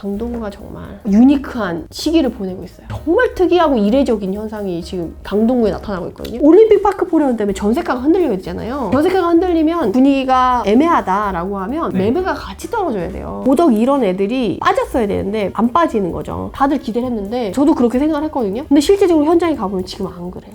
강동구가 정말 유니크한 시기를 보내고 있어요. 정말 특이하고 이례적인 현상이 지금 강동구에 나타나고 있거든요. 올림픽 파크 포레온 때문에 전세가가 흔들리게 되잖아요. 전세가가 흔들리면 분위기가 애매하다라고 하면 매매가 같이 떨어져야 돼요. 고덕 이런 애들이 빠졌어야 되는데 안 빠지는 거죠. 다들 기대를 했는데 저도 그렇게 생각을 했거든요. 근데 실제적으로 현장에 가보면 지금 안 그래요.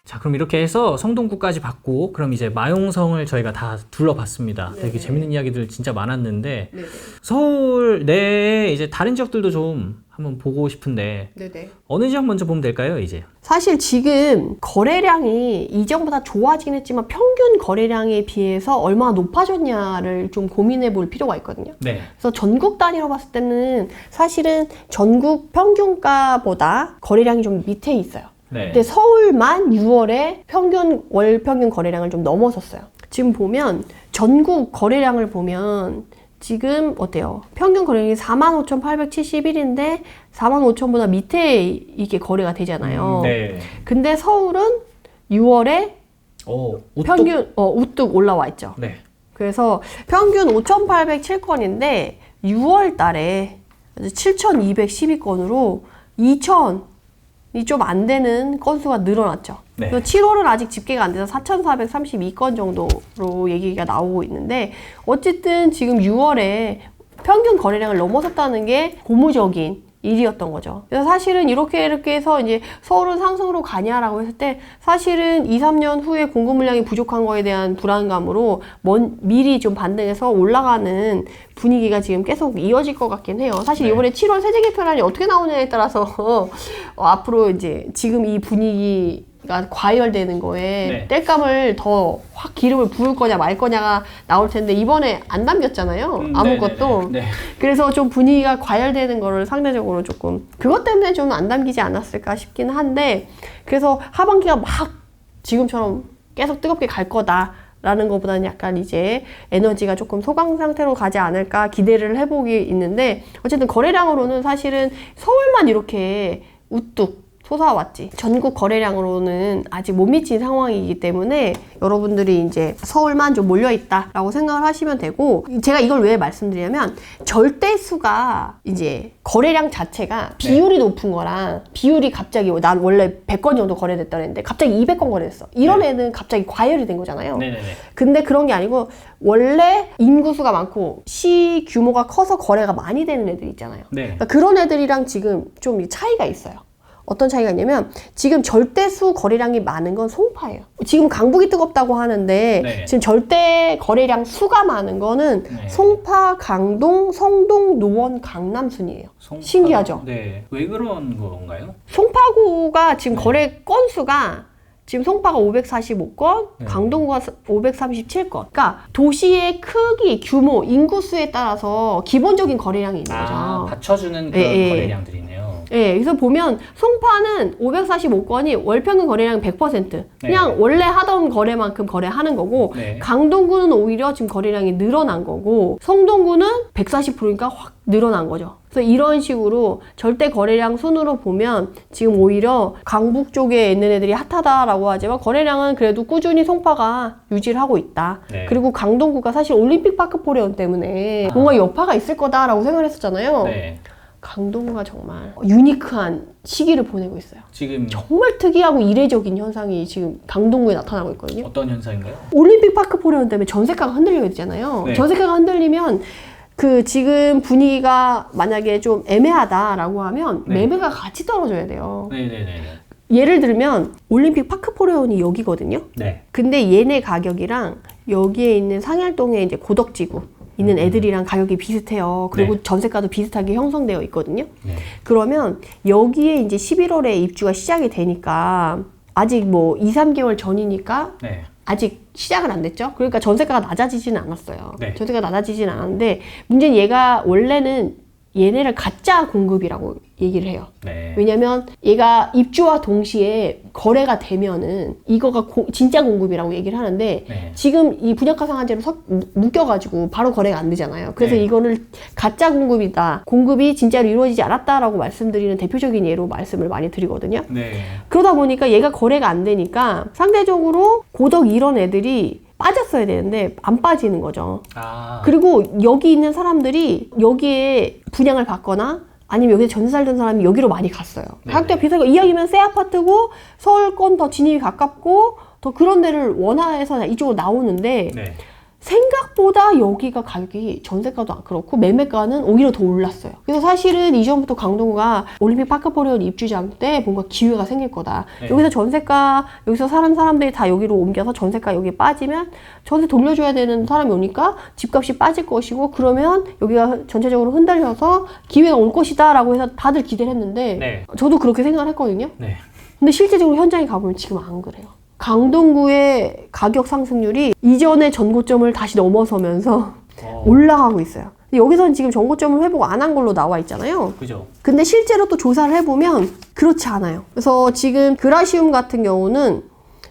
자, 그럼 이렇게 해서 성동구까지 봤고, 그럼 이제 마용성을 저희가 다 둘러봤습니다. 네네. 되게 재밌는 이야기들 진짜 많았는데, 네네. 서울 내에 이제 다른 지역들도 좀 한번 보고 싶은데, 네네. 어느 지역 먼저 보면 될까요, 이제? 사실 지금 거래량이 이전보다 좋아지긴 했지만 평균 거래량에 비해서 얼마나 높아졌냐를 좀 고민해 볼 필요가 있거든요. 네. 그래서 전국 단위로 봤을 때는 사실은 전국 평균가보다 거래량이 좀 밑에 있어요. 네. 근데 서울만 6월에 월 평균 거래량을 좀 넘어섰어요. 지금 보면 전국 거래량을 보면 지금 어때요? 평균 거래량이 45,871인데 45,000보다 밑에 이게 거래가 되잖아요. 네. 근데 서울은 6월에 우뚝? 평균 우뚝 올라와 있죠. 네. 그래서 평균 5,807건인데 6월 달에 7,212건으로 2,000이 좀 안 되는 건수가 늘어났죠. 네. 그래서 7월은 아직 집계가 안 돼서 4,432건 정도로 얘기가 나오고 있는데 어쨌든 지금 6월에 평균 거래량을 넘어섰다는 게 고무적인 일이었던 거죠. 그래서 사실은 이렇게 해서 이제 서울은 상승으로 가냐라고 했을 때 사실은 2, 3년 후에 공급 물량이 부족한 거에 대한 불안감으로 미리 좀 반등해서 올라가는 분위기가 지금 계속 이어질 것 같긴 해요. 사실 네. 이번에 7월 세제 개편안이 어떻게 나오냐에 따라서 앞으로 이제 지금 이 분위기가 과열되는 거에 네. 땔감을 더 확 기름을 부을 거냐 말 거냐가 나올 텐데 이번에 안 담겼잖아요. 아무것도. 네. 그래서 좀 분위기가 과열되는 거를 상대적으로 조금 그것 때문에 좀 안 담기지 않았을까 싶긴 한데 그래서 하반기가 막 지금처럼 계속 뜨겁게 갈 거다라는 것보다는 약간 이제 에너지가 조금 소강 상태로 가지 않을까 기대를 해보기 있는데 어쨌든 거래량으로는 사실은 서울만 이렇게 우뚝 솟아왔지. 전국 거래량으로는 아직 못 미친 상황이기 때문에 여러분들이 이제 서울만 좀 몰려있다라고 생각을 하시면 되고 제가 이걸 왜 말씀드리냐면 절대수가 이제 거래량 자체가 비율이 높은 거랑 비율이 갑자기 난 원래 100건 정도 거래됐다는데 갑자기 200건 거래됐어. 이런 애는 갑자기 과열이 된 거잖아요. 네네네. 근데 그런 게 아니고 원래 인구수가 많고 시 규모가 커서 거래가 많이 되는 애들 있잖아요. 네. 그러니까 그런 애들이랑 지금 좀 차이가 있어요. 어떤 차이가 있냐면 지금 절대수 거래량이 많은 건 송파예요. 지금 강북이 뜨겁다고 하는데 네. 지금 절대 거래량 수가 많은 거는 네. 송파, 강동, 성동, 노원, 강남 순이에요. 신기하죠? 네. 왜 그런 건가요? 송파구가 지금 네. 거래 건수가 지금 송파가 545건, 네. 강동구가 537건. 그러니까 도시의 크기, 규모, 인구수에 따라서 기본적인 거래량이 있는 거죠. 받쳐주는 그런 예, 예. 거래량들이네요. 예, 그래서 보면 송파는 545건이 월평균 거래량 100%. 그냥 네. 원래 하던 거래만큼 거래하는 거고 네. 강동구는 오히려 지금 거래량이 늘어난 거고 성동구는 140%니까 확 늘어난 거죠. 그래서 이런 식으로 절대 거래량 순으로 보면 지금 오히려 강북 쪽에 있는 애들이 핫하다라고 하지만 거래량은 그래도 꾸준히 송파가 유지를 하고 있다. 네. 그리고 강동구가 사실 올림픽 파크 포레온 때문에 뭔가 여파가 있을 거다라고 생각을 했었잖아요. 네. 강동구가 정말 유니크한 시기를 보내고 있어요. 지금 정말 특이하고 이례적인 현상이 지금 강동구에 나타나고 있거든요. 어떤 현상인가요? 올림픽 파크 포레온 때문에 전세가가 흔들리게 되잖아요. 네. 전세가가 흔들리면 그 지금 분위기가 만약에 좀 애매하다라고 하면 네. 매매가 같이 떨어져야 돼요. 네네네. 예를 들면 올림픽 파크 포레온이 여기거든요. 네. 근데 얘네 가격이랑 여기에 있는 상일동에 이제 고덕지구 있는 애들이랑 가격이 비슷해요. 그리고 네. 전세가도 비슷하게 형성되어 있거든요. 네. 그러면 여기에 이제 11월에 입주가 시작이 되니까 아직 뭐 2, 3개월 전이니까 네. 아직 시작은 안 됐죠. 그러니까 전세가가 낮아지지는 않았어요. 네. 전세가 낮아지지는 않았는데 문제는 얘가 원래는 얘네를 가짜 공급이라고 얘기를 해요. 네. 왜냐면 얘가 입주와 동시에 거래가 되면은 이거가 진짜 공급이라고 얘기를 하는데 네. 지금 이 분양가 상한제로 묶여가지고 바로 거래가 안 되잖아요. 그래서 네. 이거를 가짜 공급이다. 공급이 진짜로 이루어지지 않았다라고 말씀드리는 대표적인 예로 말씀을 많이 드리거든요. 네. 그러다 보니까 얘가 거래가 안 되니까 상대적으로 고덕 이런 애들이 빠졌어야 되는데 안 빠지는 거죠. 아. 그리고 여기 있는 사람들이 여기에 분양을 받거나 아니면 여기서 전세 살던 사람이 여기로 많이 갔어요. 네네. 가격대가 비싸고 이왕이면 새 아파트고 서울권 더 진입이 가깝고 더 그런 데를 원해서 이쪽으로 나오는데 네. 생각보다 여기가 가격이 전세가도 안 그렇고 매매가는 오히려 더 올랐어요. 그래서 사실은 이전부터 강동구가 올림픽 파크포레온 입주장 때 뭔가 기회가 생길 거다. 네. 여기서 전세가 여기서 사는 사람들이 다 여기로 옮겨서 전세가 여기 빠지면 전세 돌려줘야 되는 사람이 오니까 집값이 빠질 것이고 그러면 여기가 전체적으로 흔들려서 기회가 올 것이다 라고 해서 다들 기대를 했는데 네. 저도 그렇게 생각을 했거든요. 네. 근데 실제적으로 현장에 가보면 지금 안 그래요. 강동구의 가격 상승률이 이전의 전고점을 다시 넘어서면서 올라가고 있어요. 근데 여기서는 지금 전고점을 회복 안 한 걸로 나와 있잖아요. 그죠. 근데 실제로 또 조사를 해보면 그렇지 않아요. 그래서 지금 그라시움 같은 경우는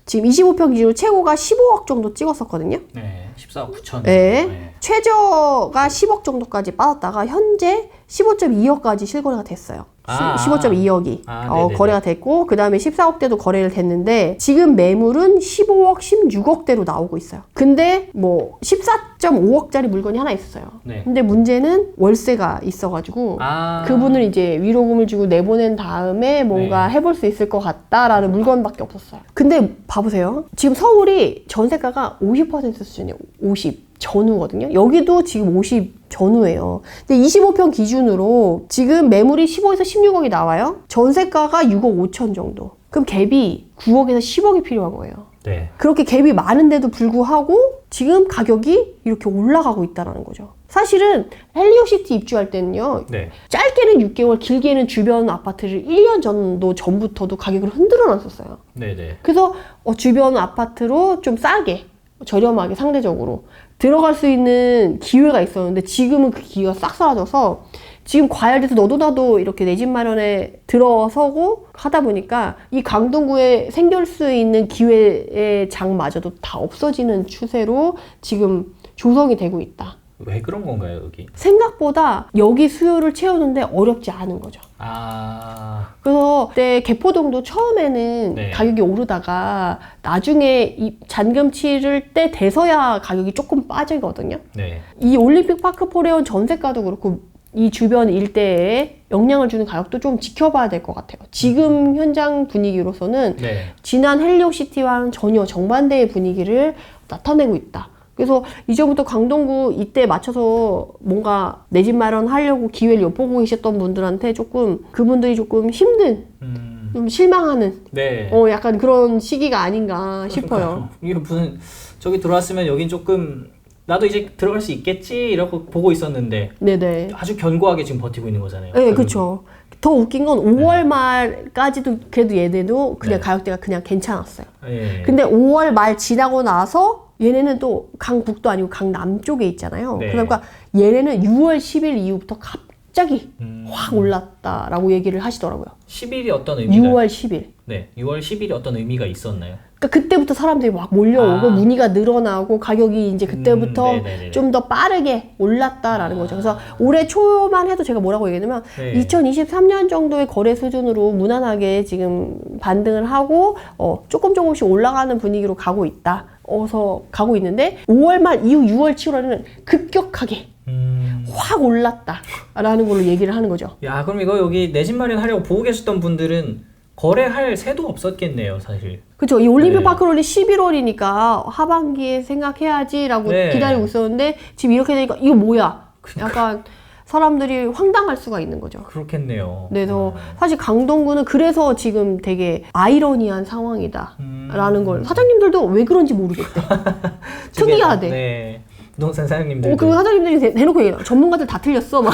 지금 25평 기준으로 최고가 15억 정도 찍었었거든요. 네. 14억 9천. 네. 최저가 10억 정도까지 빠졌다가 현재 15.2억까지 실거래가 됐어요. 15.2억이 네네네. 거래가 됐고 그 다음에 14억대도 거래를 됐는데 지금 매물은 15억, 16억대로 나오고 있어요. 근데 뭐 14.5억짜리 물건이 하나 있었어요. 네. 근데 문제는 월세가 있어가지고 아. 그분을 이제 위로금을 주고 내보낸 다음에 뭔가 네. 해볼 수 있을 것 같다라는 물건밖에 없었어요. 근데 봐보세요. 지금 서울이 전세가가 50% 수준이에요. 50 전후거든요. 여기도 지금 50 전후예요. 근데 25평 기준으로 지금 매물이 15에서 16억이 나와요. 전세가가 6억 5천 정도. 그럼 갭이 9억에서 10억이 필요한 거예요. 네. 그렇게 갭이 많은데도 불구하고 지금 가격이 이렇게 올라가고 있다는 거죠. 사실은 헬리오시티 입주할 때는요. 네. 짧게는 6개월, 길게는 주변 아파트를 1년 정도 전부터도 가격을 흔들어 놨었어요. 네네. 그래서 주변 아파트로 좀 싸게, 저렴하게 상대적으로 들어갈 수 있는 기회가 있었는데 지금은 그 기회가 싹 사라져서 지금 과열돼서 너도 나도 이렇게 내 집 마련에 들어서고 하다 보니까 이 강동구에 생길 수 있는 기회의 장마저도 다 없어지는 추세로 지금 조성이 되고 있다. 왜 그런 건가요, 여기? 생각보다 여기 수요를 채우는데 어렵지 않은 거죠. 아. 그래서 그때 개포동도 처음에는 네. 가격이 오르다가 나중에 이 잔금 치를 때 돼서야 가격이 조금 빠지거든요. 네. 이 올림픽 파크포레온 전세가도 그렇고 이 주변 일대에 영향을 주는 가격도 좀 지켜봐야 될 것 같아요. 지금 현장 분위기로서는 네. 지난 헬리오시티와는 전혀 정반대의 분위기를 나타내고 있다. 그래서 이제부터 강동구 이때 맞춰서 뭔가 내 집 마련하려고 기회를 엿보고 계셨던 분들한테 조금 그분들이 조금 힘든 좀 실망하는 네. 약간 그런 시기가 아닌가 싶어요. 이게 무슨 저기 들어왔으면 여긴 조금 나도 이제 들어갈 수 있겠지 이러고 보고 있었는데 네네. 아주 견고하게 지금 버티고 있는 거잖아요. 네, 그렇죠. 더 웃긴 건 5월 말까지도 그래도 얘네도 그냥 네. 가격대가 그냥 괜찮았어요. 예. 근데 5월 말 지나고 나서 얘네는 또 강북도 아니고 강남쪽에 있잖아요. 네. 그러니까 얘네는 6월 10일 이후부터 갑자기 확 올랐다라고 얘기를 하시더라고요. 10일이 어떤 의미가 6월 10일. 네. 6월 10일이 어떤 의미가 있었나요? 그러니까 그때부터 사람들이 막 몰려오고 문의가 늘어나고 가격이 이제 그때부터 네네네네. 좀 더 빠르게 올랐다라는 거죠. 그래서 올해 초만 해도 제가 뭐라고 얘기했냐면 네. 2023년 정도의 거래 수준으로 무난하게 지금 반등을 하고 조금씩 올라가는 분위기로 가고 있다. 어서 가고 있는데 5월 말 이후 6월, 7월에는 급격하게 확 올랐다라는 걸로 얘기를 하는 거죠. 야, 그럼 이거 여기 내 집 마련하려고 보고 계셨던 분들은 거래할 새도 없었겠네요, 사실. 그렇죠. 이 올림픽 네. 파크롤이 11월이니까 하반기에 생각해야지라고 네. 기다리고 있었는데 지금 이렇게 되니까 이거 뭐야? 약간 사람들이 황당할 수가 있는 거죠. 그렇겠네요. 그래서 사실 강동구는 그래서 지금 되게 아이러니한 상황이다라는 걸 사장님들도 왜 그런지 모르겠대. 특이하대. 네. 부동산 사장님들. 그 사장님들이 대놓고 얘기해요. 전문가들 다 틀렸어. 막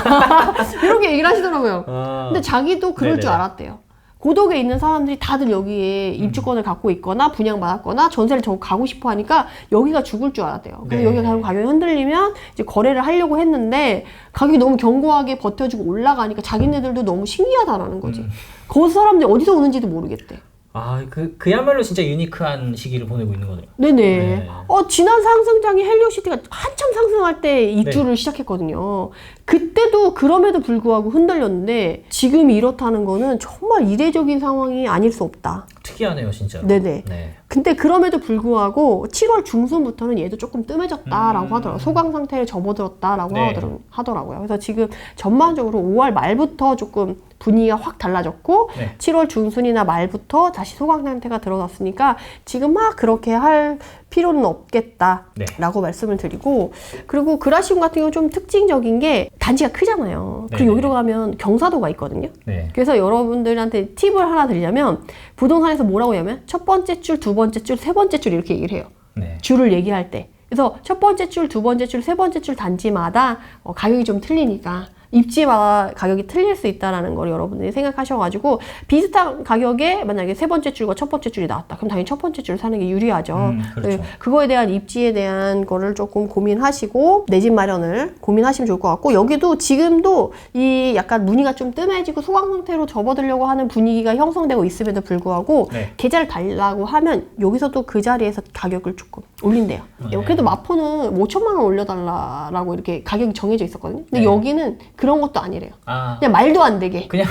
이렇게 얘기를 하시더라고요. 근데 자기도 그럴 줄 네네. 알았대요. 고덕에 있는 사람들이 다들 여기에 입주권을 갖고 있거나 분양받았거나 전세를 저 가고 싶어 하니까 여기가 죽을 줄 알았대요. 그래서 네. 여기가 결국 가격이 흔들리면 이제 거래를 하려고 했는데 가격이 너무 견고하게 버텨주고 올라가니까 자기네들도 너무 신기하다라는 거지. 거기서 사람들이 어디서 오는지도 모르겠대. 아, 그야말로 진짜 유니크한 시기를 보내고 있는 거네요. 네네. 네. 지난 상승장이 헬리오시티가 한참 상승할 때 입주를 시작했거든요. 그때도 그럼에도 불구하고 흔들렸는데 지금 이렇다는 거는 정말 이례적인 상황이 아닐 수 없다. 특이하네요, 진짜. 네네. 네. 근데 그럼에도 불구하고 7월 중순부터는 얘도 조금 뜸해졌다라고 하더라고요. 소강 상태에 접어들었다라고 네. 하더라고요. 그래서 지금 전반적으로 5월 말부터 조금 분위기가 확 달라졌고 네. 7월 중순이나 말부터 다시 소강 상태가 들어갔으니까 지금 막 그렇게 할 필요는 없겠다라고 네. 말씀을 드리고, 그리고 그라시움 같은 경우는 좀 특징적인 게 단지가 크잖아요. 네. 그리고 여기로 가면 경사도가 있거든요. 네. 그래서 여러분들한테 팁을 하나 드리자면 부동산에서 뭐라고 하냐면 첫 번째 줄, 두 번째 줄, 세 번째 줄 이렇게 얘기를 해요. 네. 줄을 얘기할 때. 그래서 첫 번째 줄, 두 번째 줄, 세 번째 줄 단지마다 가격이 좀 틀리니까 입지마다 가격이 틀릴 수 있다는 걸 여러분들이 생각하셔가지고 비슷한 가격에 만약에 세 번째 줄과 첫 번째 줄이 나왔다. 그럼 당연히 첫 번째 줄 사는 게 유리하죠. 그렇죠. 그거에 대한 입지에 대한 거를 조금 고민하시고 내 집 마련을 고민하시면 좋을 것 같고, 여기도 지금도 이 약간 무늬가 좀 뜸해지고 소강 상태로 접어들려고 하는 분위기가 형성되고 있음에도 불구하고 네. 계좌를 달라고 하면 여기서도 그 자리에서 가격을 조금 올린대요. 네. 그래도 마포는 5천만 원 올려달라고 이렇게 가격이 정해져 있었거든요. 근데 네. 여기는 그런 것도 아니래요. 아, 그냥 말도 안 되게 그냥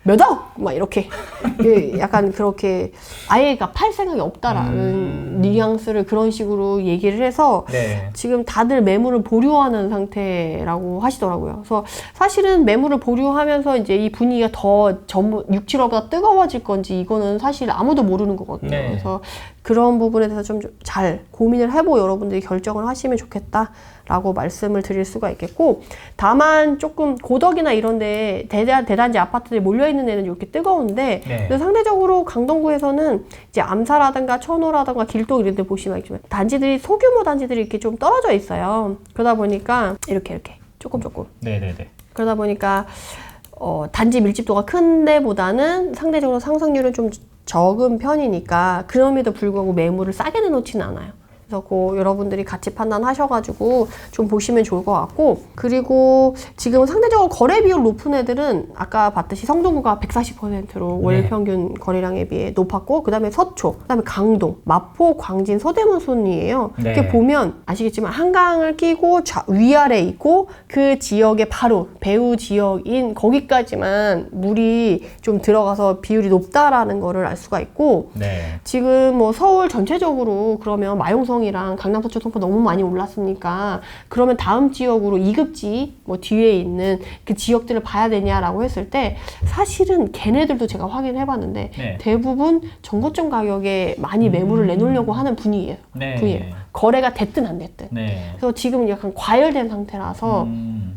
몇 억? 막 이렇게 약간 그렇게 아예 팔 생각이 없다라는 뉘앙스를 그런 식으로 얘기를 해서 네. 지금 다들 매물을 보류하는 상태라고 하시더라고요. 그래서 사실은 매물을 보류하면서 이제 이 분위기가 더 전부 6, 7월보다 뜨거워질 건지 이거는 사실 아무도 모르는 거거든요. 네. 그래서 그런 부분에 대해서 좀 잘 고민을 해보고 여러분들이 결정을 하시면 좋겠다라고 말씀을 드릴 수가 있겠고, 다만 조금 고덕이나 이런데 대단지 아파트들이 몰려있는 데는 이렇게 뜨거운데 네. 근데 상대적으로 강동구에서는 이제 암사라든가 천호라든가 길동 이런 데 보시면 알겠지만 단지들이 소규모 단지들이 이렇게 좀 떨어져 있어요. 그러다 보니까 이렇게 조금 네네네. 그러다 보니까 단지 밀집도가 큰 데보다는 상대적으로 상승률은 좀 적은 편이니까 그럼에도 불구하고 매물을 싸게 내놓지는 않아요. 그래서 여러분들이 같이 판단하셔가지고 좀 보시면 좋을 것 같고, 그리고 지금 상대적으로 거래 비율 높은 애들은 아까 봤듯이 성동구가 140%로 월 네. 평균 거래량에 비해 높았고, 그 다음에 서초, 그 다음에 강동, 마포, 광진, 서대문 순이에요. 네. 이렇게 보면 아시겠지만 한강을 끼고 위아래 있고 그 지역의 바로 배후 지역인 거기까지만 물이 좀 들어가서 비율이 높다라는 거를 알 수가 있고, 네. 지금 뭐 서울 전체적으로 그러면 마용성이랑 강남, 서초, 송파 너무 많이 올랐으니까 그러면 다음 지역으로 2급지 뭐 뒤에 있는 그 지역들을 봐야 되냐라고 했을 때 사실은 걔네들도 제가 확인해 봤는데 네. 대부분 전고점 가격에 많이 매물을 내놓으려고 하는 분위기예요. 네. 거래가 됐든 안 됐든. 네. 그래서 지금 약간 과열된 상태라서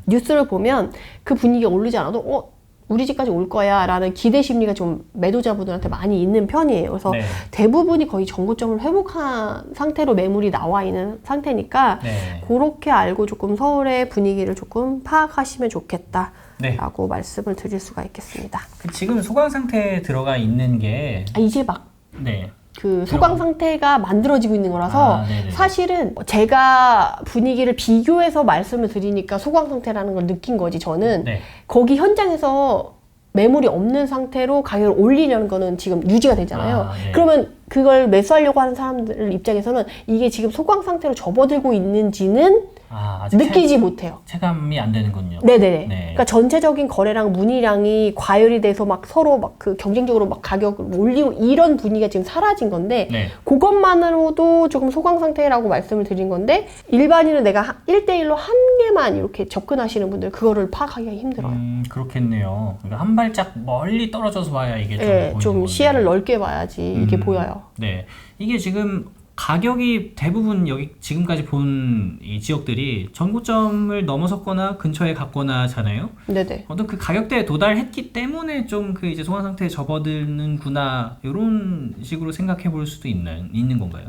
뉴스를 보면 그 분위기가 오르지 않아도 우리 집까지 올 거야 라는 기대 심리가 좀 매도자분들한테 많이 있는 편이에요. 그래서 네. 대부분이 거의 전고점을 회복한 상태로 매물이 나와 있는 상태니까 네. 그렇게 알고 조금 서울의 분위기를 조금 파악하시면 좋겠다 네. 라고 말씀을 드릴 수가 있겠습니다. 지금 소강 상태에 들어가 있는 게 이제 막 네. 그 소강 상태가 만들어지고 있는 거라서 네네네. 사실은 제가 분위기를 비교해서 말씀을 드리니까 소강 상태라는 걸 느낀 거지, 저는 네. 거기 현장에서 매물이 없는 상태로 가격을 올리려는 거는 지금 유지가 되잖아요. 네. 그러면 그걸 매수하려고 하는 사람들 입장에서는 이게 지금 소강 상태로 접어들고 있는지는 아직 느끼지 못해요. 체감이 안 되는군요. 네네네. 네. 그러니까 전체적인 거래량, 문의량이 과열이 돼서 막 서로 막 그 경쟁적으로 막 가격을 올리고 이런 분위기가 지금 사라진 건데, 네. 그것만으로도 조금 소강 상태라고 말씀을 드린 건데, 일반인은 내가 1대1로 한 개만 이렇게 접근하시는 분들 그거를 파악하기가 힘들어요. 그렇겠네요. 그러니까 한 발짝 멀리 떨어져서 봐야 이게 좀 네, 보이는 좀 건데. 시야를 넓게 봐야지 이게 보여요. 네. 이게 지금 가격이 대부분 여기 지금까지 본 이 지역들이 전고점을 넘어섰거나 근처에 갔거나잖아요. 네네. 어떤 그 가격대에 도달했기 때문에 좀 그 이제 소강 상태에 접어드는구나 이런 식으로 생각해 볼 수도 있는 건가요?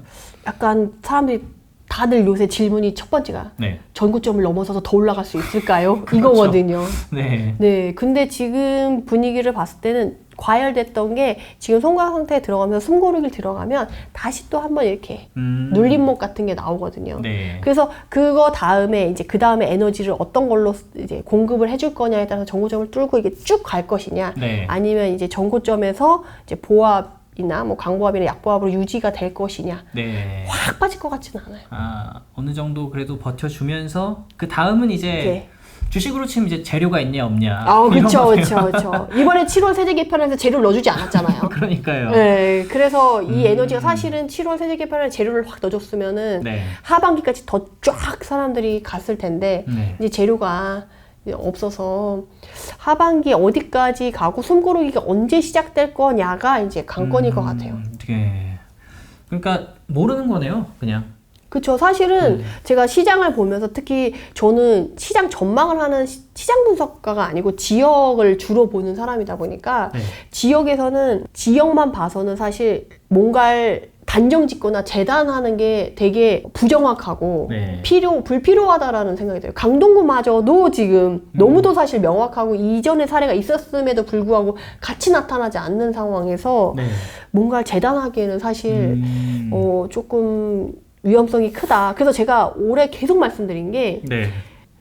약간 사람들이 다들 요새 질문이 첫 번째가 네. 전고점을 넘어서서 더 올라갈 수 있을까요? 그렇죠. 이거거든요. 네. 네, 근데 지금 분위기를 봤을 때는 과열됐던 게 지금 소강 상태에 들어가면서 숨고르기를 들어가면 다시 또 한번 이렇게 눌림목 같은 게 나오거든요. 네. 그래서 그거 다음에 이제 그 다음에 에너지를 어떤 걸로 이제 공급을 해줄 거냐에 따라서 전고점을 뚫고 이게 쭉 갈 것이냐, 네. 아니면 이제 전고점에서 이제 보합이나 뭐 강보합이나 약보합으로 유지가 될 것이냐, 네. 확 빠질 것 같지는 않아요. 어느 정도 그래도 버텨주면서 그 다음은 이제 네. 주식으로 치면 이제 재료가 있냐 없냐. 아, 이런 그쵸, 거네요. 그쵸, 그쵸. 이번에 7월 세제 개편에서 재료를 넣어주지 않았잖아요. 그러니까요. 네, 그래서 이 에너지가 사실은 7월 세제 개편에 재료를 확 넣어줬으면은 네. 하반기까지 더 쫙 사람들이 갔을 텐데 네. 이제 재료가 없어서 하반기 어디까지 가고 숨고르기가 언제 시작될 거냐가 이제 관건일 것 같아요. 네. 그러니까 모르는 거네요, 그냥. 그쵸. 사실은 제가 시장을 보면서 특히 저는 시장 전망을 하는 시장 분석가가 아니고 지역을 주로 보는 사람이다 보니까 네. 지역에서는 지역만 봐서는 사실 뭔가를 단정 짓거나 재단하는 게 되게 부정확하고 네. 불필요하다라는 생각이 들어요. 강동구마저도 지금 너무도 사실 명확하고 이전의 사례가 있었음에도 불구하고 같이 나타나지 않는 상황에서 네. 뭔가를 재단하기에는 사실 조금 위험성이 크다. 그래서 제가 올해 계속 말씀드린 게 네.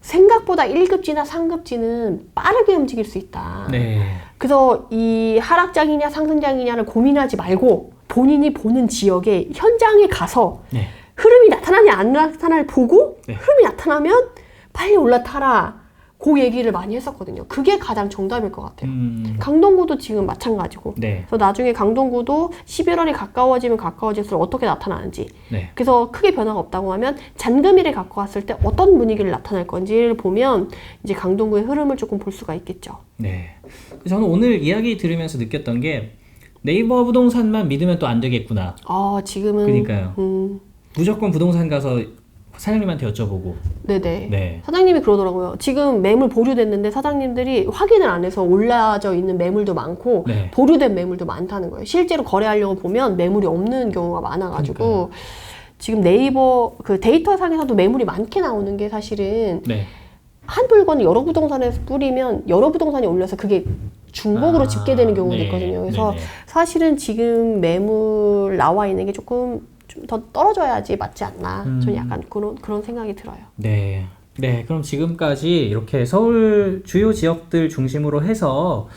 생각보다 1급지나 상급지는 빠르게 움직일 수 있다. 네. 그래서 이 하락장이냐 상승장이냐를 고민하지 말고 본인이 보는 지역에 현장에 가서 네. 흐름이 나타나냐 안 나타나를 보고 네. 흐름이 나타나면 빨리 올라타라. 그 얘기를 많이 했었거든요. 그게 가장 정답일 것 같아요. 강동구도 지금 마찬가지고. 네. 그래서 나중에 강동구도 11월이 가까워지면 가까워질수록 어떻게 나타나는지. 네. 그래서 크게 변화가 없다고 하면 잔금일에 갖고 왔을 때 어떤 분위기를 나타낼 건지를 보면 이제 강동구의 흐름을 조금 볼 수가 있겠죠. 네. 저는 오늘 이야기 들으면서 느꼈던 게 네이버 부동산만 믿으면 또 안 되겠구나. 아, 지금은. 그러니까요. 무조건 부동산 가서 사장님한테 여쭤보고. 네네. 네. 사장님이 그러더라고요. 지금 매물 보류됐는데 사장님들이 확인을 안 해서 올라져 있는 매물도 많고 네. 보류된 매물도 많다는 거예요. 실제로 거래하려고 보면 매물이 없는 경우가 많아가지고 지금 네이버 그 데이터 상에서도 매물이 많게 나오는 게 사실은 네. 한 물건을 여러 부동산에서 뿌리면 여러 부동산이 올려서 그게 중복으로 집계되는 경우도 네. 있거든요. 그래서 네네. 사실은 지금 매물 나와 있는 게 조금 좀 더 떨어져야지 맞지 않나. 저는 약간 그런 생각이 들어요. 네. 네. 그럼 지금까지 이렇게 서울 주요 지역들 중심으로 해서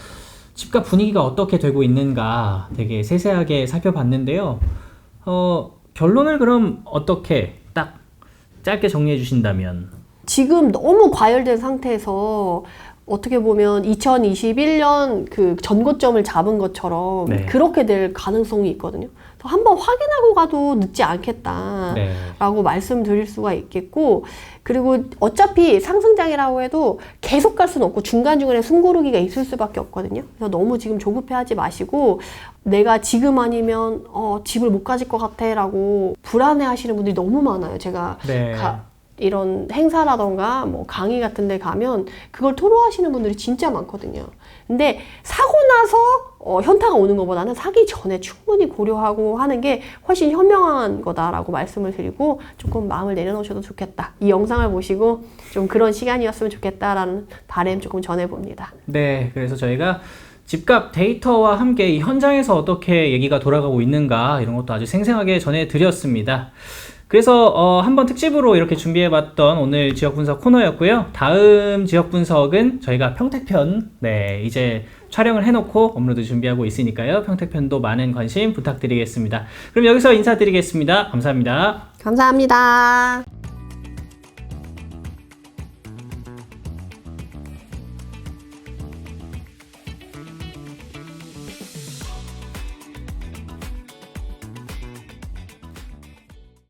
집값 분위기가 어떻게 되고 있는가 되게 세세하게 살펴봤는데요. 결론을 그럼 어떻게 딱 짧게 정리해 주신다면? 지금 너무 과열된 상태에서 어떻게 보면 2021년 그 전고점을 잡은 것처럼 네. 그렇게 될 가능성이 있거든요. 그래서 한번 확인하고 가도 늦지 않겠다라고 네. 말씀드릴 수가 있겠고, 그리고 어차피 상승장이라고 해도 계속 갈 수는 없고 중간중간에 숨고르기가 있을 수밖에 없거든요. 그래서 너무 지금 조급해하지 마시고 내가 지금 아니면 집을 못 가질 것 같아 라고 불안해하시는 분들이 너무 많아요. 제가 네. 이런 행사라던가 뭐 강의 같은 데 가면 그걸 토로하시는 분들이 진짜 많거든요. 근데 사고 나서 현타가 오는 것보다는 사기 전에 충분히 고려하고 하는 게 훨씬 현명한 거다라고 말씀을 드리고 조금 마음을 내려놓으셔도 좋겠다. 이 영상을 보시고 좀 그런 시간이었으면 좋겠다라는 바람 조금 전해봅니다. 네. 그래서 저희가 집값 데이터와 함께 이 현장에서 어떻게 얘기가 돌아가고 있는가 이런 것도 아주 생생하게 전해드렸습니다. 그래서 한번 특집으로 이렇게 준비해봤던 오늘 지역 분석 코너였고요. 다음 지역 분석은 저희가 평택편 이제 촬영을 해놓고 업로드 준비하고 있으니까요. 평택편도 많은 관심 부탁드리겠습니다. 그럼 여기서 인사드리겠습니다. 감사합니다. 감사합니다.